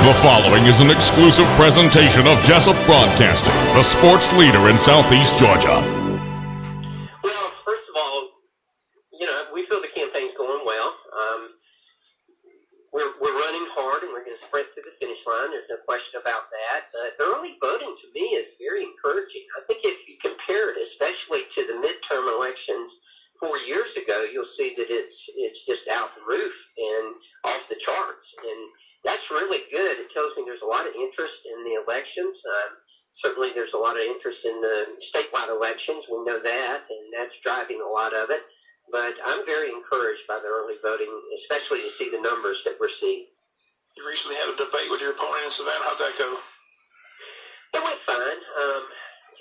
The following is an exclusive presentation of Jesup Broadcasting, the sports leader in Southeast Georgia. Well, first of all, we feel the campaign's going well. We're running hard, and we're going to sprint through the finish line. There's no question about that. The early voting, to me, is very encouraging. I think if you compare it, especially to the midterm elections 4 years ago, you'll see that it's just out the roof and off the charts. And that's really good. It tells me there's a lot of interest in the elections. Certainly there's a lot of interest in the statewide elections. We know that, and that's driving a lot of it. But I'm very encouraged by the early voting, especially to see the numbers that we're seeing. You recently had a debate with your opponent in Savannah. How'd that go? It went fine.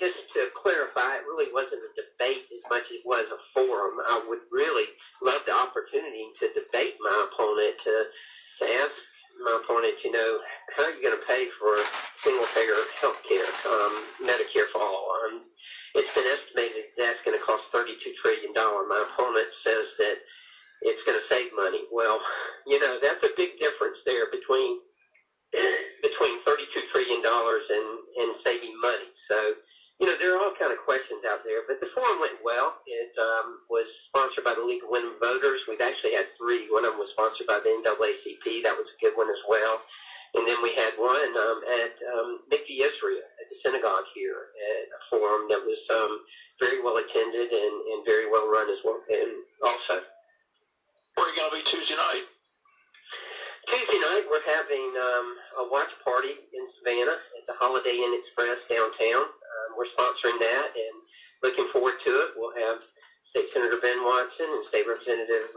Just to clarify, it really wasn't a debate as much as it was a forum. I would really love the opportunity to debate my opponent, to ask my opponent, how are you going to pay for single-payer health care, Medicare for all? It's been estimated that's going to cost $32 trillion. My opponent says that it's going to save money. Well, that's a big difference there between $32 trillion and saving money. So, there are all kind of questions out there. But the forum went well. It was sponsored by the League of Women Voters. We've actually had three. One of them was sponsored by the NAACP. That was a good one as well. And then we had one at Mikveh Israel at the synagogue here at a forum that was very well attended and very well run as well. And also, where are you going to be Tuesday night? Tuesday night, we're having a watch party in Savannah at the Holiday Inn Express downtown. We're sponsoring that and looking forward to it. We'll have State Senator Ben Watson and State Representative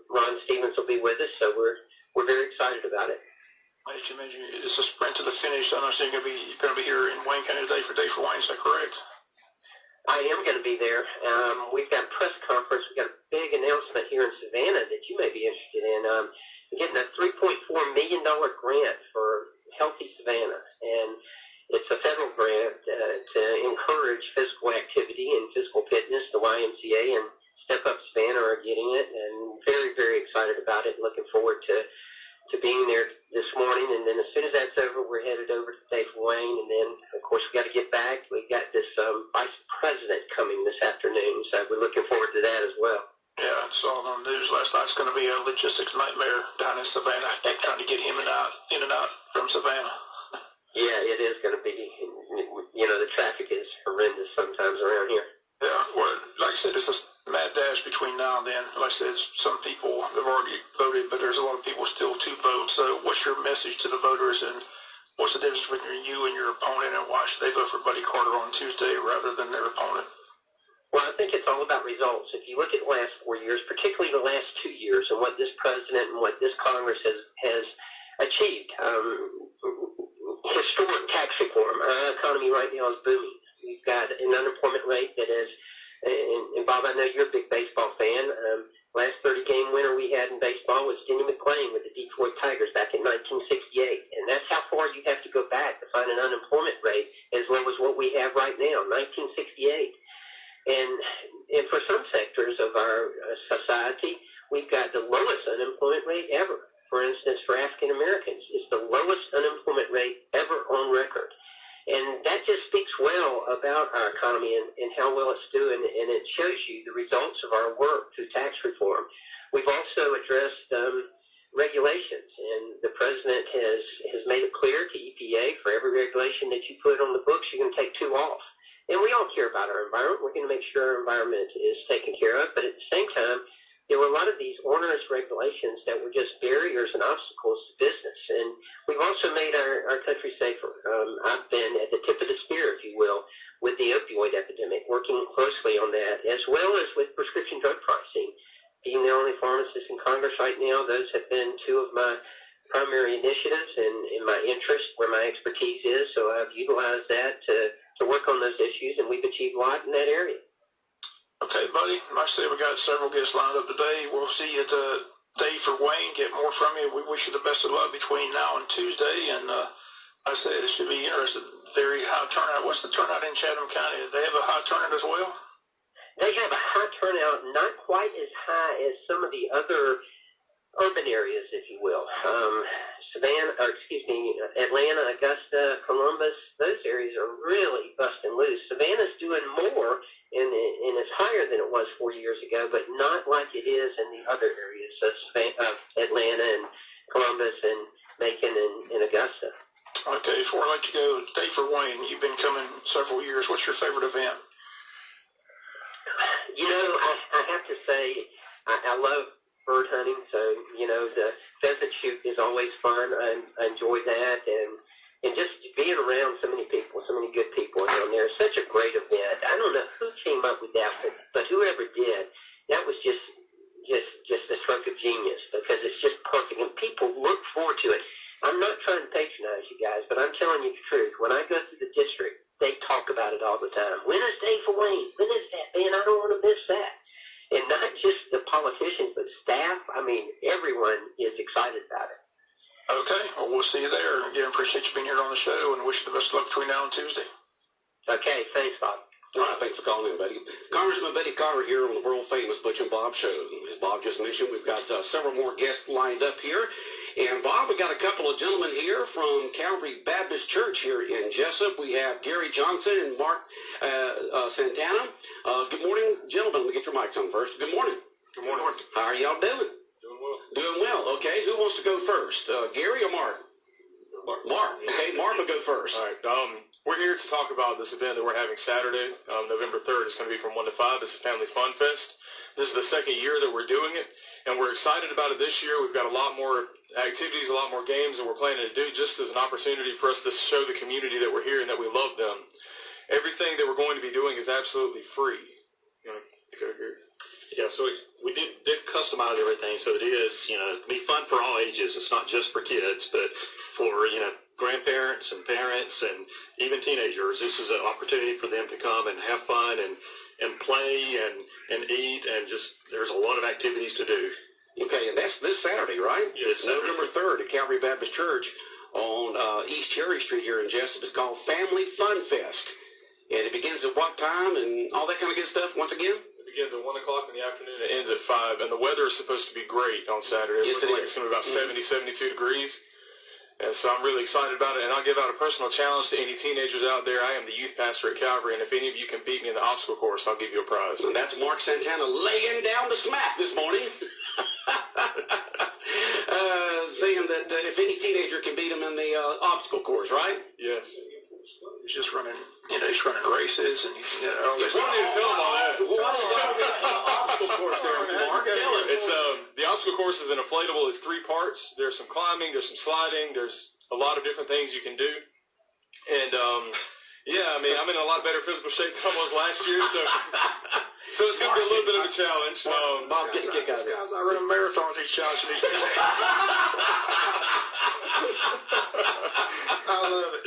Ron Stevens will be with us, so we're very excited about it. As you mentioned, it's a sprint to the finish. I understand you're going to be here in Wayne County today for Day for Wayne. Is that correct? I am going to be there. We've got a press conference. We've got a big announcement here in Savannah that you may be interested in. We're getting a $3.4 million grant for Healthy Savannah, and it's a federal grant to encourage physical activity and physical fitness. The YMCA and Step Up Savannah are getting it, and very, very excited about it. Looking forward to being there this morning. And then as soon as that's over, we're headed over to Day for Wayne. And then, of course, we got to get back. We've got this vice president coming this afternoon, so we're looking forward to that as well. Yeah, I saw on the news last night. It's going to be a logistics nightmare down in Savannah. They're trying to get him in and out from Savannah. Yeah, it is going to be. The traffic is horrendous sometimes around here. Yeah, well, like I said, it's a mad dash between now and then. Like I said, some people have already voted, but there's a lot of people still to vote. So what's your message to the voters, and what's the difference between you and your opponent, and why should they vote for Buddy Carter on Tuesday rather than their opponent? Well, I think it's all about results. If you look at the last 4 years, particularly the last 2 years, and what this president and what this Congress has achieved, historic tax reform. Our economy right now is booming. We've got an unemployment rate that is, and Bob, I know you're a big baseball fan. Last 30-game winner we had in baseball was Denny McClain with the Detroit Tigers back in 1968. And that's how far you have to go back to find an unemployment rate as low as what we have right now, 1968. And for some sectors of our society, we've got the lowest unemployment rate ever. For instance, for African Americans, it's the lowest unemployment rate ever on record. And that just speaks well about our economy and how well it's doing, and it shows you the results of our work through tax reform. We've also addressed regulations, and the president has made it clear to EPA, for every regulation that you put on the books, you're going to take 2 off. And we all care about our environment. We're going to make sure our environment is taken care of, but at the same time, there were a lot of these onerous regulations that were just barriers and obstacles to business. And we've also made our country safer. I've been at the tip of the spear, if you will, with the opioid epidemic, working closely on that, as well as with prescription drug pricing. Being the only pharmacist in Congress right now, those have been 2 of my primary initiatives and my interest, where my expertise is. So I've utilized that to work on those issues, and we've achieved a lot in that area. Okay, buddy. Like I said, we got several guests lined up today. We'll see you at the Day for Wayne. Get more from you. We wish you the best of luck between now and Tuesday. And like I said, it should be interesting. Very high turnout. What's the turnout in Chatham County? Do they have a high turnout as well? They have a high turnout, not quite as high as some of the other urban areas, if you will. Atlanta, Augusta, Columbus, those areas are really busting loose. Savannah's doing more, and it's higher than it was 4 years ago, but not like it is in the other areas of Atlanta and Columbus and Macon and Augusta. Okay, before I let you go, Dave or Wayne, you've been coming several years. What's your favorite event? I have to say, I love bird hunting, so, the pheasant shoot is always fun. I enjoy that, and just being around so many people, so many good people down there. It's such a great event. I don't know who came up with that, but whoever did, that was just a stroke of genius, because it's just perfect, and people look forward to it. I'm not trying to patronize you guys, but I'm telling you the truth. When I go through the district, they talk about it all the time. When is Day for Wayne? When is that? Man, I don't want to miss that. And not just the politicians, but staff. I mean, everyone is excited about it. Okay, well, we'll see you there. Again, appreciate you being here on the show, and wish you the best of luck between now and Tuesday. Okay, thanks, Bob. All right, thanks for calling in, Betty. Congressman Betty Carter here on the world-famous Butch and Bob Show. As Bob just mentioned, we've got several more guests lined up here. And, Bob, we got a couple of gentlemen here from Calvary Baptist Church here in Jesup. We have Gary Johnson and Mark Santana. Good morning, gentlemen. Let me get your mics on first. Good morning. Good morning. How are y'all doing? Doing well. Doing well. Okay, who wants to go first, Gary or Mark? Mark. Okay, Mark will go first. All right. We're here to talk about this event that we're having Saturday, November 3rd. It's going to be from 1 to 5. It's a Family Fun Fest. This is the second year that we're doing it, and we're excited about it this year. We've got a lot more activities, a lot more games that we're planning to do just as an opportunity for us to show the community that we're here and that we love them. Everything that we're going to be doing is absolutely free. You want to go here? Yeah, so we did customize everything so it is, be fun for all ages. It's not just for kids, but for, grandparents and parents and even teenagers. This is an opportunity for them to come and have fun and play and eat, and just there's a lot of activities to do. Okay, and that's this Saturday, right? Yes, it's November 3rd at Calvary Baptist Church on East Cherry Street here in Jesup. It's called Family Fun Fest. And it begins at what time and all that kind of good stuff once again? It begins at 1 o'clock in the afternoon. It ends at 5. And the weather is supposed to be great on Saturday. Yes, it looks like it's going to be about 70, 72 degrees. And so I'm really excited about it. And I'll give out a personal challenge to any teenagers out there. I am the youth pastor at Calvary, and if any of you can beat me in the obstacle course, I'll give you a prize. And that's Mark Santana laying down the smack this morning. Saying that if any teenager can beat him in the obstacle course, right? Yes. He's just running, he's running races, and all this. We don't need to tell him all that. What is all the obstacle course there, Mark? Tell us. It's the obstacle course is an inflatable. It's 3 parts. There's some climbing. There's some sliding. There's a lot of different things you can do. And I'm in a lot better physical shape than I was last year. So it's going to be a little bit of a challenge. Bob, get a kick out of it. Guys, I run marathons. He's challenging these two. I love it.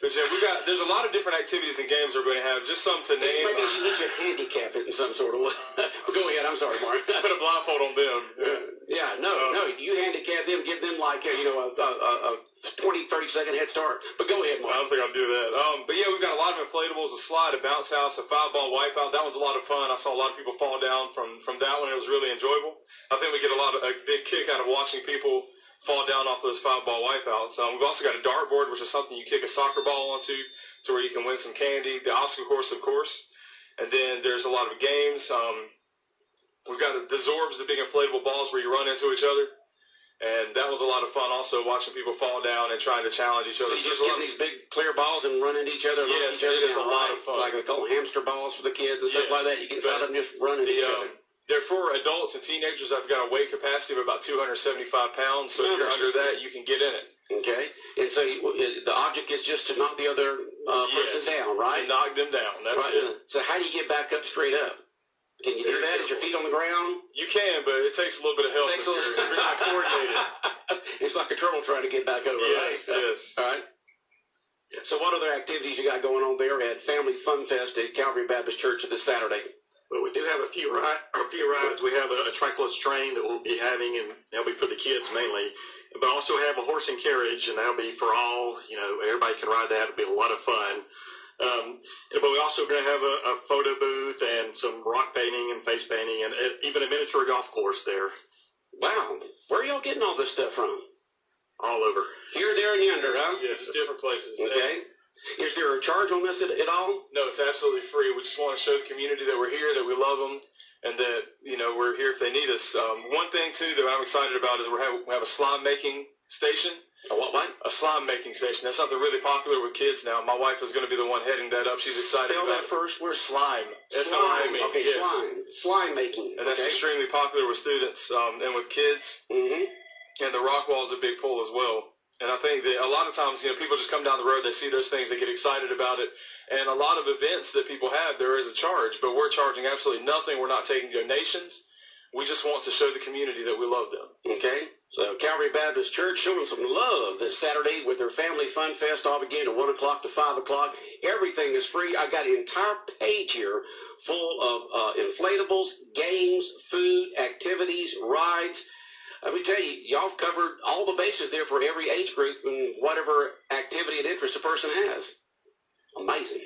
But yeah, there's a lot of different activities and games we're going to have. Just some to name. Maybe you should handicap it in some sort of way. Go ahead. I'm sorry, Mark. Put a blindfold on them. No. You handicap them, give them like a 20, 30-second head start. But go ahead, Mark. I don't think I'll do that. But yeah, we've got a lot of inflatables, a slide, a bounce house, a 5-ball wipeout. That one's a lot of fun. I saw a lot of people fall down from that one. It was really enjoyable. I think we get a big kick out of watching people fall down off those 5-ball wipeouts. We've also got a dartboard, which is something you kick a soccer ball onto to where you can win some candy. The obstacle course, of course. And then there's a lot of games. We've got the Zorbs, the big inflatable balls where you run into each other. And that was a lot of fun also, watching people fall down and trying to challenge each other. So you just get these big clear balls and run into each other? Yes, it is a lot of fun. Like they call hamster balls for the kids and stuff like that. You can set them just run into each other. They're for adults and teenagers. I've got a weight capacity of about 275 pounds, so if you're under that, you can get in it. Okay. And so the object is just to knock the other person down, right? To knock them down. That's right. it. So how do you get back up straight up? Can you do that? Is your feet on the ground? You can, but it takes a little bit of help if you're not coordinated. It's like a turtle trying to get back over, right? Yes. All right. So what other activities you got going on there at Family Fun Fest at Calvary Baptist Church this Saturday? Well, we do have a few rides. We have a trackless train that we'll be having, and that'll be for the kids mainly. But also have a horse and carriage, and that'll be for all. Everybody can ride that. It'll be a lot of fun. But we also going to have a photo booth and some rock painting and face painting, and even a miniature golf course there. Wow. Where are y'all getting all this stuff from? all over. Here, there, and yonder, huh? Yeah, just different places. Okay. Is there a charge on this at all? No, it's absolutely free. We just want to show the community that we're here, that we love them, and that, we're here if they need us. One thing, too, that I'm excited about is we have a slime-making station. A what? A slime-making station. That's something really popular with kids now. My wife is going to be the one heading that up. She's excited Spell about that first word. Slime. Slime. Okay, yes. slime. Slime making. And that's okay. extremely popular with students and with kids. Mm-hmm. And the rock wall is a big pull as well. And I think that a lot of times, people just come down the road, they see those things, they get excited about it. And a lot of events that people have, there is a charge, but we're charging absolutely nothing. We're not taking donations. We just want to show the community that we love them. Okay. So Calvary Baptist Church showing some love this Saturday with their Family Fun Fest, all beginning at 1 o'clock to 5 o'clock. Everything is free. I got an entire page here full of inflatables, games, food, activities, rides. Let me tell you, y'all have covered all the bases there for every age group and whatever activity and interest a person has. Amazing.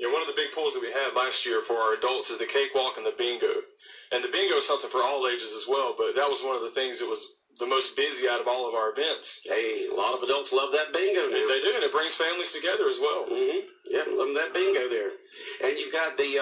One of the big pulls that we had last year for our adults is the cakewalk and the bingo. And the bingo is something for all ages as well, but that was one of the things that was the most busy out of all of our events. Hey, a lot of adults love that bingo now. They do, and it brings families together as well. Mm-hmm. Yeah, love that bingo there. And you've got the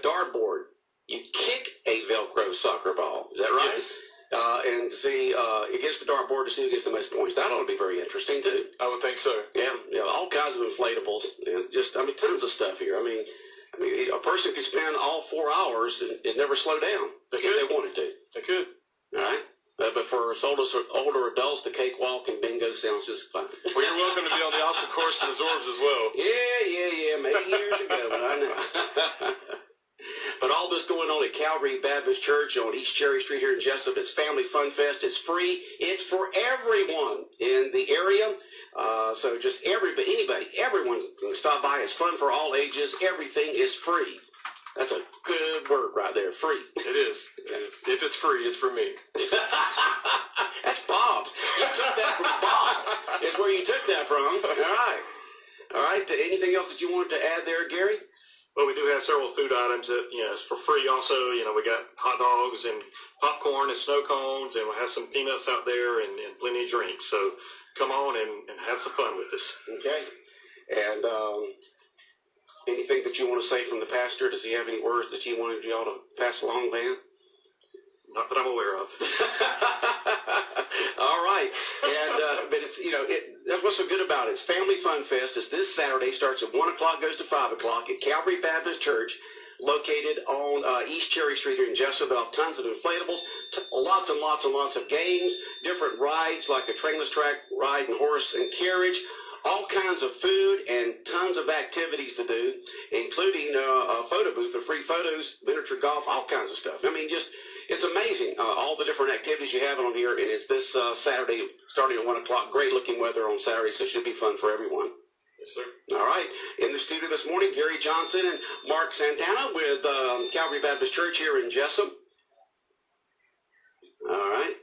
dartboard. You kick a Velcro soccer ball. Is that right? Yes. And to see against the dartboard to see who gets the most points. That ought to be very interesting, too. I would think so. Yeah, all kinds of inflatables. And tons of stuff here. I mean, a person could spend all 4 hours and never slow down if they wanted to. They could. All right? But for us older adults, the cakewalk and bingo sounds just fine. Well, you're welcome to be on the obstacle course in the Zorbs as well. Yeah. Many years ago, but I know. But all this going on at Calvary Baptist Church on East Cherry Street here in Jesup. It's Family Fun Fest. It's free. It's for everyone in the area. So just anybody, everyone can stop by. It's fun for all ages. Everything is free. That's a good word right there, free. It is. If it's free, it's for me. That's Bob's. You took that from Bob. That's where you took that from. All right. Anything else that you wanted to add there, Gary? Well, we do have several food items that, is for free also. We got hot dogs and popcorn and snow cones, and we'll have some peanuts out there and plenty of drinks. So come on and have some fun with us. Okay. And anything that you want to say from the pastor? Does he have any words that he wanted y'all to pass along, Van? Not that I'm aware of. All right. And, but it's, that's what's so good about it. It's Family Fun Fest. It's this Saturday. Starts at 1 o'clock, goes to 5 o'clock at Calvary Baptist Church, located on East Cherry Street here in Jesup. Tons of inflatables, lots and lots and lots of games, different rides like a trainless track ride and horse and carriage, all kinds of food and tons of activities to do, including a photo booth for free photos, miniature golf, all kinds of stuff. It's amazing, all the different activities you have on here, and it's this Saturday starting at 1 o'clock. Great-looking weather on Saturday, so it should be fun for everyone. Yes, sir. All right. In the studio this morning, Gary Johnson and Mark Santana with Calvary Baptist Church here in Jesup. All right.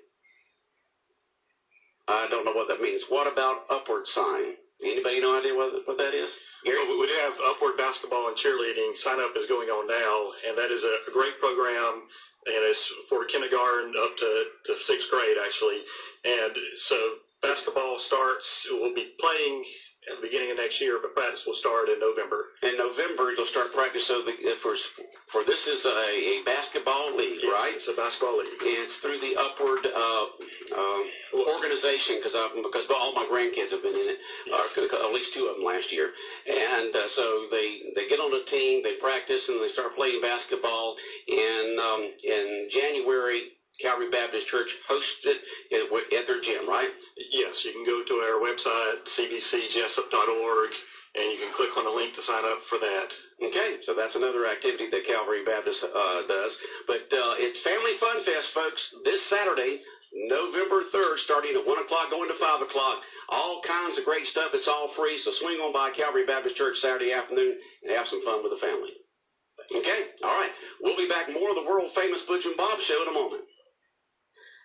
I don't know what that means. What about upward sign? Anybody no idea what that is? Gary? Well, we do have upward basketball and cheerleading. Sign-up is going on now, and that is a great program. And it's for kindergarten up to 6th grade, actually. And so basketball we'll be playing at the beginning of next year, but practice will start in November. In November, you'll start practice. So for this is a basketball league, yes, right? It's a basketball league. It's through the Upward organization because all my grandkids have been in it, yes. At least 2 of them last year. And so they get on a team, they practice, and they start playing basketball. In January, Calvary Baptist Church hosts it at their gym, right? Yes, you can go to our website, cbcjesup.org, and you can click on the link to sign up for that. Okay, so that's another activity that Calvary Baptist does. But it's Family Fun Fest, folks, this Saturday, November 3rd, starting at 1 o'clock, going to 5 o'clock. All kinds of great stuff. It's all free, so swing on by Calvary Baptist Church Saturday afternoon and have some fun with the family. Okay, all right. We'll be back more of the world-famous Butch and Bob Show in a moment.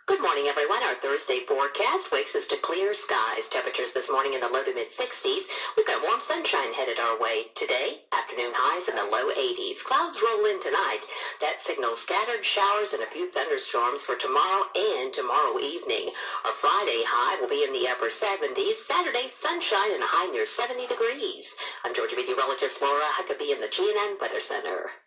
Good morning, everyone. Our Thursday forecast wakes us to clear skies. Temperatures this morning in the low to mid-60s. We've got warm sunshine headed our way today. Afternoon highs in the low 80s. Clouds roll in tonight. That signals scattered showers and a few thunderstorms for tomorrow and tomorrow evening. Our Friday high will be in the upper 70s. Saturday, sunshine and a high near 70 degrees. I'm Georgia meteorologist Laura Huckabee in the GNN Weather Center.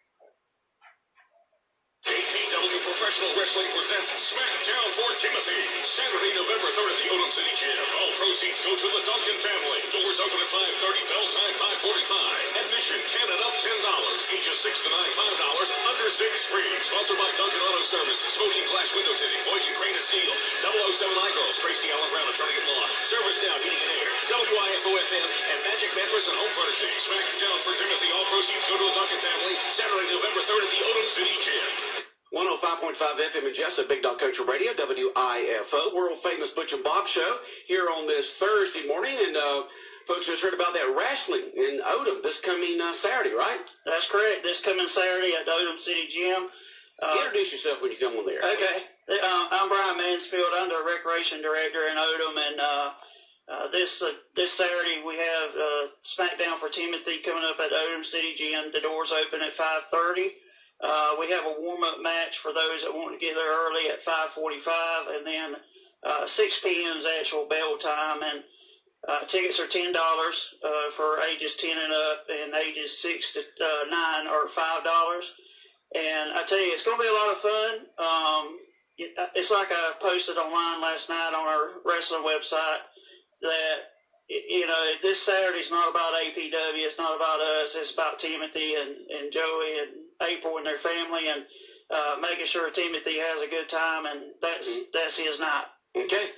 APW Professional Wrestling presents SmackDown for Timothy. Saturday, November 3rd at the Odom City Gym. All proceeds go to the Duncan family. Doors open at 5:30, bell time 5:45. Admission, 10 and up, $10. Ages 6 to 9, $5. Under 6 free. Sponsored by Duncan Auto Services, Smoking Glass Window Tinting, Boykin Crane and Steel, 007 Girls, Tracy Allen Brown, Attorney at Law, Service Down, Heating and Air, WIFO FM, and Magic Mattress and Home Furnishing. SmackDown for Timothy. All proceeds go to the Duncan family. Saturday, November 3rd at the Odom City Gym. 105.5 FM in Jesup, Big Dog Country Radio, WIFO, world-famous Butch and Bob Show, here on this Thursday morning. And folks just heard about that wrestling in Odom this coming Saturday, right? That's correct. This coming Saturday at the Odom City Gym. Introduce yourself when you come on there. Okay. I'm Brian Mansfield. I'm the Recreation Director in Odom. And this Saturday we have SmackDown for Timothy coming up at the Odom City Gym. The doors open at 5:30. We have a warm-up match for those that want to get there early at 5:45, and then 6 p.m. is actual bell time, and tickets are $10 for ages 10 and up, and ages 6 to 9 are $5. And I tell you, it's going to be a lot of fun. It's like I posted online last night on our wrestling website that, you know, this Saturday's not about APW, it's not about us, it's about Timothy and Joey and April and their family, and making sure Timothy has a good time, and that's his night. Okay.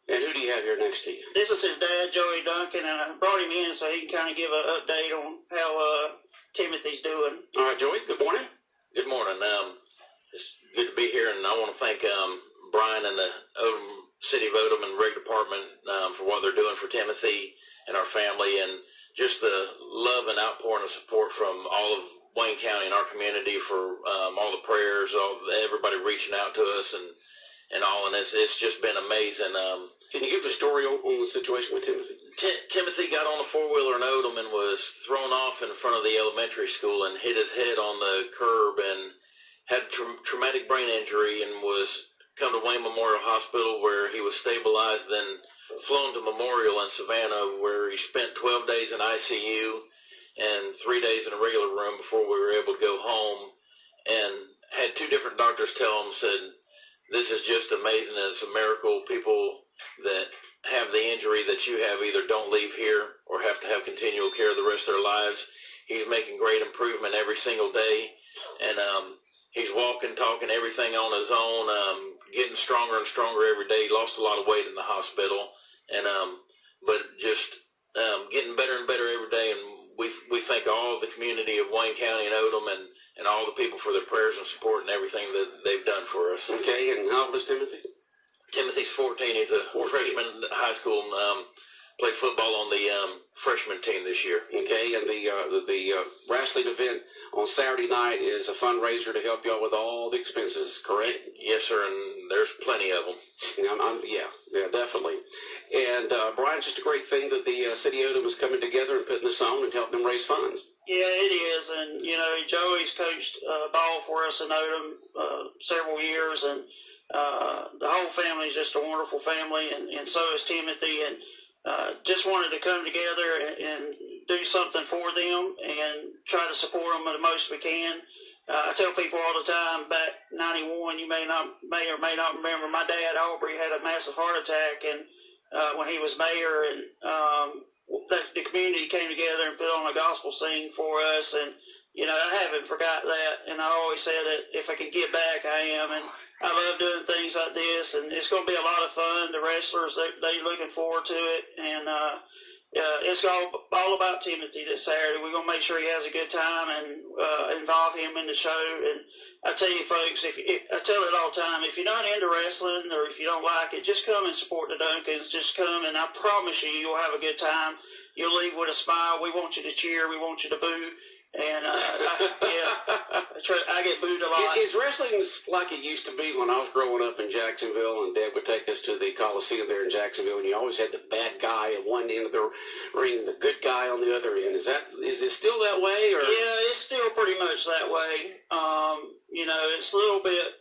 And who do you have here next to you? This is his dad, Joey Duncan, and I brought him in so he can kind of give an update on how Timothy's doing. All right, Joey, good morning. Good morning. It's good to be here, and I want to thank Brian and the City of Odom and Reg Department for what they're doing for Timothy and our family, and just the love and outpouring of support from all of Wayne County and our community for all the prayers, everybody reaching out to us and all, and it's just been amazing. Can you give the story on the situation with Timothy? Timothy got on a four-wheeler in Odom and was thrown off in front of the elementary school and hit his head on the curb and had traumatic brain injury and was come to Wayne Memorial Hospital where he was stabilized, then flown to Memorial in Savannah where he spent 12 days in ICU and 3 days in a regular room before we were able to go home, and had 2 different doctors tell him, said, this is just amazing, and it's a miracle. People that have the injury that you have either don't leave here or have to have continual care the rest of their lives. He's making great improvement every single day, and he's walking, talking, everything on his own, getting stronger and stronger every day. He lost a lot of weight in the hospital, and but just getting better and better every day, and we thank all the community of Wayne County and Odom and all the people for their prayers and support and everything that they've done for us. Okay, and how old is Timothy? Timothy's 14. He's a freshman in high school and played football on the freshman team this year. Okay, and the wrestling event on Saturday night is a fundraiser to help y'all with all the expenses, correct? Yes, sir, and there's plenty of them. Yeah, definitely. And, Brian, it's just a great thing that the City of Odom is coming together and putting this on and helping them raise funds. Yeah, it is, and, you know, Joey's coached ball for us in Odom several years, and the whole family is just a wonderful family, and so is Timothy, and just wanted to come together and do something for them and try to support them the most we can. I tell people all the time, back 91, you may or may not remember, my dad, Aubrey, had a massive heart attack, and when he was mayor, and the community came together and put on a gospel sing for us, and, you know, I haven't forgot that, and I always said that if I could get back, I am, and I love doing things like this, and it's going to be a lot of fun. The wrestlers, they're looking forward to it, and it's all about Timothy this Saturday. We're going to make sure he has a good time and involve him in the show. And I tell you, folks, I tell it all the time, if you're not into wrestling or if you don't like it, just come and support the Duncans. Just come, and I promise you'll have a good time. You'll leave with a smile. We want you to cheer. We want you to boo. And I get booed a lot. Is wrestling like it used to be when I was growing up in Jacksonville, and Dad would take us to the Coliseum there in Jacksonville, and you always had the bad guy at one end of the ring and the good guy on the other end. Is it still that way? Or? Yeah, it's still pretty much that way. It's a little bit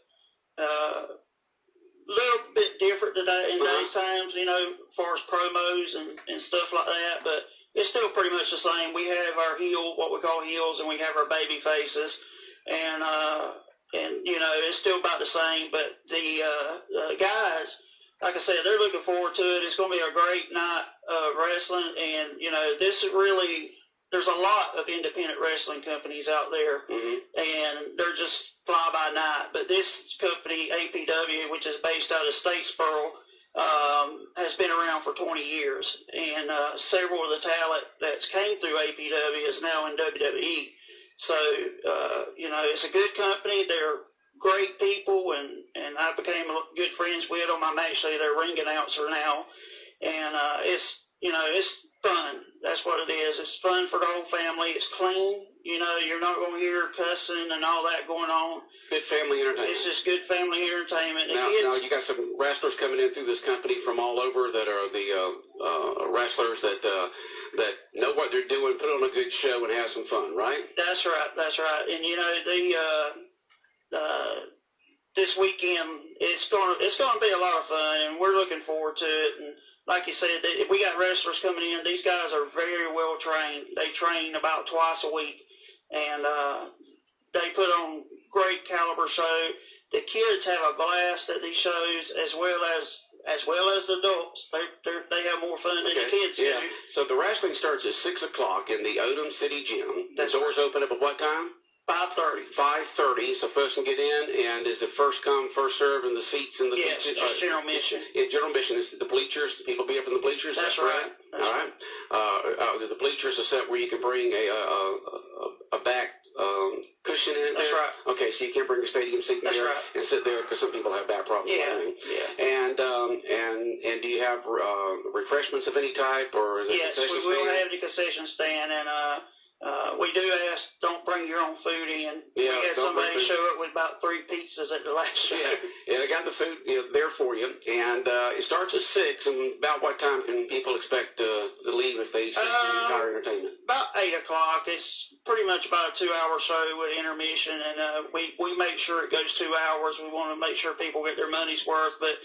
different today in today's times, as far as promos and stuff like that, but it's still pretty much the same. We have our what we call heels, and we have our baby faces, and it's still about the same. But the guys, like I said, they're looking forward to it. It's going to be a great night of wrestling, and this is really. There's a lot of independent wrestling companies out there, and they're just fly by night. But this company, APW, which is based out of Statesboro, has been around for 20 years, and several of the talent that's came through APW is now in WWE. So, it's a good company. They're great people, and I became good friends with them. I'm actually their ring announcer now, and it's fun. That's what it is. It's fun for the whole family. It's clean. You're not going to hear cussing and all that going on. Good family entertainment. It's just good family entertainment. Now you got some wrestlers coming in through this company from all over that are the wrestlers that know what they're doing, put on a good show, and have some fun, right? That's right. And this weekend it's going to be a lot of fun, and we're looking forward to it. And like you said, if we got wrestlers coming in, these guys are very well trained. They train about twice a week, and they put on great caliber show. The kids have a blast at these shows, as well as the adults. They have more fun than the kids do. So the wrestling starts at 6 o'clock in the Odom City Gym. The doors open up at what time? 5:30. 5:30, so folks can get in, and is it first come, first serve, and the seats in the bleachers? Yes, just general admission. General admission is the bleachers. People be up in the bleachers. That's right. All right. The bleachers are set where you can bring a back cushion in it. That's right. Okay, so you can't bring a stadium seat in there and sit there because some people have back problems. Yeah. And do you have refreshments of any type, or is it yes, concession we will stand? have the concession stand, and we do ask, don't bring your own food in. Yeah, we had somebody show up with about 3 pizzas at the last show. Yeah, they got the food there for you. And it starts at 6, and about what time can people expect to leave if they see the entire entertainment? About 8 o'clock. It's pretty much about a 2-hour show with intermission, and we make sure it goes 2 hours. We want to make sure people get their money's worth, but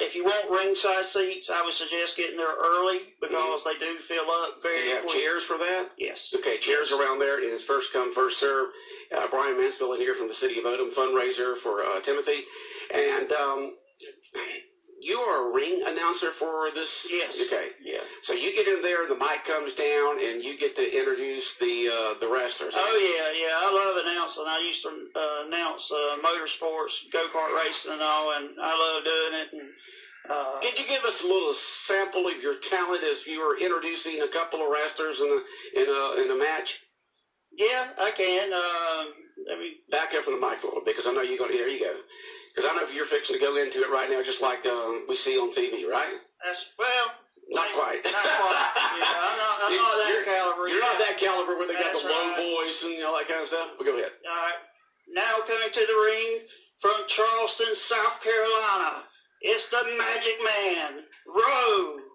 if you want ringside seats, I would suggest getting there early because they do fill up very quick. Do you have chairs for that? Yes. Okay, chairs around there. It is first come, first serve. Brian Mansfield in here from the City of Odom fundraiser for Timothy. And you are a ring announcer for this? Yes. Okay. Yeah. So you get in there, the mic comes down, and you get to introduce the wrestlers. Oh, yeah. I love announcing. I used to announce motorsports, go-kart racing and all, and I love doing it. And could you give us a little sample of your talent as you were introducing a couple of wrestlers in a match? Yeah, I can. Let me back up from the mic a little bit, because I know you're going to. Here you go. Because I know you're fixing to go into it right now, just like we see on TV, right? Not quite. Not quite. Yeah, I'm not that caliber. You're not that caliber where they got the low voice and all that kind of stuff. But go ahead. All right. Now coming to the ring from Charleston, South Carolina, it's the Magic Man, Roe.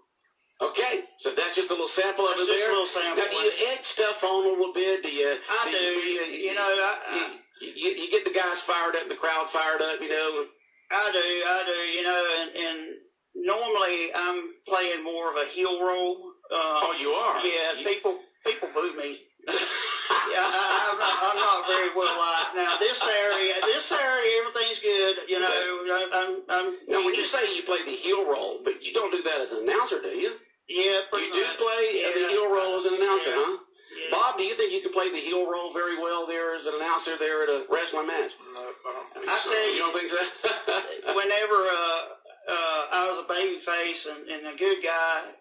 Okay, so that's just a little sample of it there. Just a little sample. Now, do you add stuff on a little bit? I do. You get the guys fired up, the crowd fired up, I do, and normally I'm playing more of a heel role. You are? Yeah, people boo me. I'm not very well liked. Now this area, everything's good. Now, when you say you play the heel role, but you don't do that as an announcer, do you? Yeah, pretty much. You do play the heel role as an announcer, huh? Yeah. Bob, do you think you could play the heel role very well there as an announcer there at a wrestling match? No, I don't think so. You don't think so? Whenever I was a baby face and a good guy,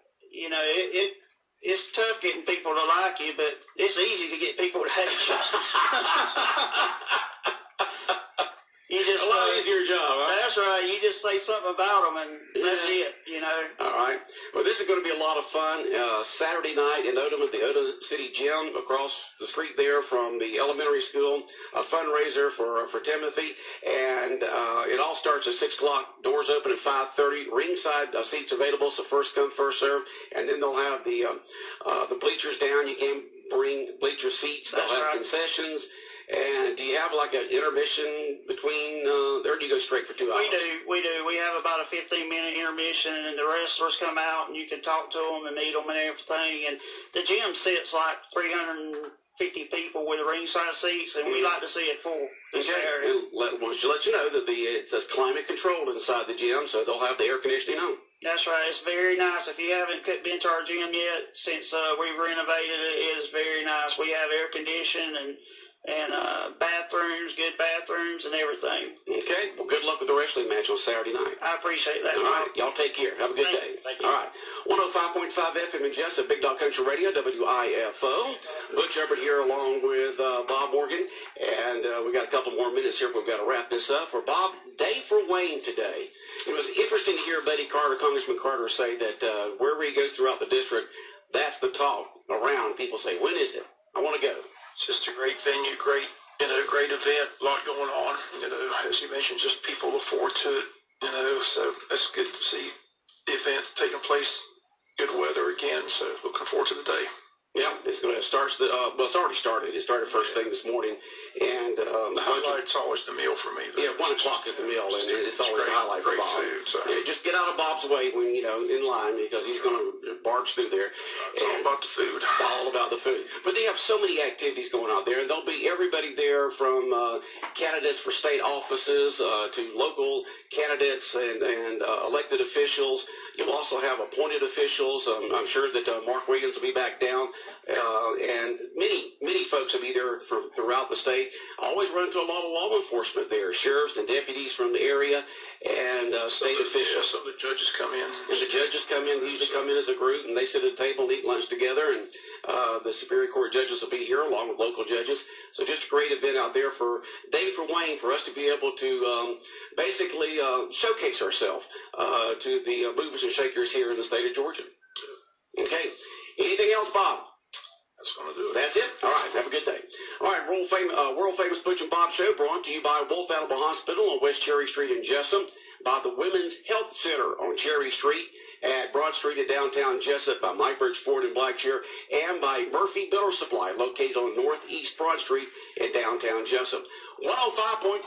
it's tough getting people to like you, but it's easy to get people to hate you. You just a lot easier job, huh? That's right. You just say something about them, and that's it. You know. All right. Well, this is going to be a lot of fun. Saturday night in Odom at the Odom City Gym across the street there from the elementary school. A fundraiser for Timothy, and it all starts at 6 o'clock. Doors open at 5:30. Ringside seats available, so first come, first serve. And then they'll have the bleachers down. You can bring bleacher seats. They'll have concessions. And do you have like an intermission between there, or do you go straight for 2 hours? We do. We have about a 15-minute intermission, and the wrestlers come out, and you can talk to them and meet them and everything. And the gym sits like 350 people with the ringside seats, and we like to see it full. Okay. Want to let you know that it's climate controlled inside the gym, so they'll have the air conditioning on. That's right. It's very nice. If you haven't been to our gym yet, since we've renovated it, it is very nice. We have air conditioning and bathrooms, good bathrooms, and everything. Okay. Well, good luck with the wrestling match on Saturday night. I appreciate that. All right. Y'all take care. Have a good day. Thank you. All right. 105.5 FM in Jesup, Big Dog Country Radio, WIFO. Butch Hubbard here along with Bob Morgan. And we got a couple more minutes here. We've got to wrap this up. For Bob, day for Wayne today. It was interesting to hear Buddy Carter, Congressman Carter, say that wherever he goes throughout the district, that's the talk around. People say, when is it? I want to go. It's just a great venue, great event, a lot going on. As you mentioned, just people look forward to it. So that's good to see the event taking place. Good weather again, so looking forward to the day. Yeah, it's going to start. Well, it's already started. It started first thing this morning, and the highlight's always the meal for me. Yeah, 1 o'clock is the meal, and it's always the highlight for Bob. Food, so. Yeah, just get out of Bob's way when in line because he's going to barge through there. It's all about the food. All about the food. But they have so many activities going on there, and there'll be everybody there from candidates for state offices to local candidates and elected officials. You'll also have appointed officials. I'm sure that Mark Wiggins will be back down. And many folks will be there from throughout the state. I always run into a lot of law enforcement there, sheriffs and deputies from the area, and state officials. Yeah, some of the judges come in. And the judges come in, they usually come in as a group, and they sit at a table and eat lunch together, and the Superior Court judges will be here along with local judges. So just a great event out there for Day for Wayne, for us to be able to basically showcase ourselves to the movers and shakers here in the state of Georgia. Okay. Anything else, Bob? That's going to do it. That's it? All right. Have a good day. All right. World famous Butch and Bob Show brought to you by Wolf Animal Hospital on West Cherry Street in Jesup, by the Women's Health Center on Cherry Street at Broad Street in downtown Jesup, by Mike Birch Ford in Blackshear, and by Murphy Builder Supply located on Northeast Broad Street in downtown Jesup. 105.5